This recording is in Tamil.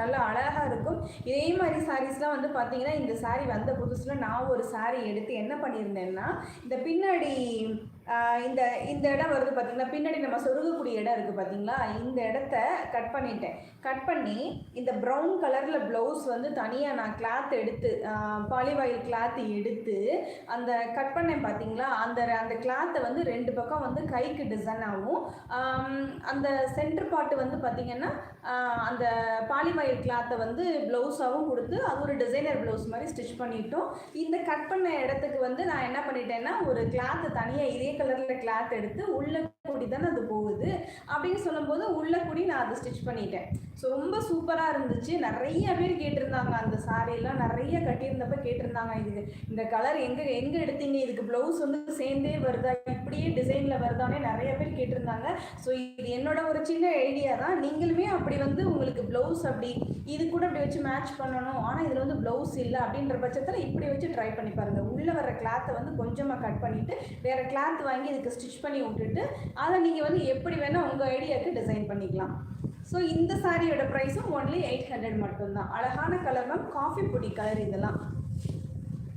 நல்லா அழகாக இருக்கும். இதே மாதிரி சாரீஸ்லாம் வந்து பார்த்தீங்கன்னா, இந்த சாரீ வந்த புதுசில் நான் ஒரு சாரீ எடுத்து என்ன பண்ணியிருந்தேன்னா, இந்த பின்னாடி இந்த இந்த இடம் வருது பார்த்தீங்களா, பின்னாடி நம்ம சொருகக்கூடிய இடம் இருக்குது பார்த்தீங்களா, இந்த இடத்த கட் பண்ணிட்டேன். கட் பண்ணி இந்த ப்ரௌன் கலரில் ப்ளவுஸ் வந்து தனியாக நான் கிளாத் எடுத்து பாலிவாயில் கிளாத் எடுத்து அந்த கட் பண்ணேன் பார்த்தீங்களா, அந்த கிளாத்தை வந்து 2 பக்கம் வந்து கைக்கு டிசைன் ஆகும். அந்த சென்டர் பார்ட்டு வந்து பார்த்திங்கன்னா அந்த பாலிவாயில் கிளாத்தை வந்து ப்ளவுஸாகவும் கொடுத்து அது ஒரு டிசைனர் ப்ளவுஸ் மாதிரி ஸ்டிச் பண்ணிட்டோம். இந்த கட் பண்ண இடத்துக்கு வந்து நான் என்ன பண்ணிட்டேன்னா, ஒரு கிளாத்தை தனியாக இதே கலரில் கிளாத் எடுத்து உள்ள கூடி தானே அது போகுது அப்படின்னு சொல்லும்போது உள்ள கூடி நான் அதை ஸ்டிச் பண்ணிட்டேன். ஸோ ரொம்ப சூப்பராக இருந்துச்சு. நிறைய பேர் கேட்டிருந்தாங்க, அந்த சாரீலாம் நிறைய கட்டியிருந்தப்ப கேட்டிருந்தாங்க, இது இந்த கலர் எங்கே எடுத்தீங்க, இதுக்கு ப்ளவுஸ் வந்து சேர்ந்தே வருதா, இப்படியே டிசைனில் வருதானே நிறைய பேர் கேட்டிருந்தாங்க. ஸோ இது என்னோட ஒரு சின்ன ஐடியா தான். நீங்களுமே அப்படி வந்து உங்களுக்கு ப்ளவுஸ் அப்படி இது கூட அப்படி வச்சு மேட்ச் பண்ணணும், ஆனால் இதில் வந்து ப்ளவுஸ் இல்லை அப்படின்ற பட்சத்தில் இப்படி வச்சு ட்ரை பண்ணி பாருங்கள். உள்ளே வர கிளாத்தை வந்து கொஞ்சமாக கட் பண்ணிவிட்டு வேறு கிளாத் வாங்கி இதுக்கு ஸ்டிச் பண்ணி விட்டுட்டு அதை நீங்கள் வந்து எப்படி வேணால் உங்கள் ஐடியாவுக்கு டிசைன் பண்ணிக்கலாம். ஸோ இந்த சாரியோட ப்ரைஸும் ஒன்லி 800 மட்டும்தான். அழகான கலர் மேம், காஃபி பொடி கலர் இதெல்லாம்.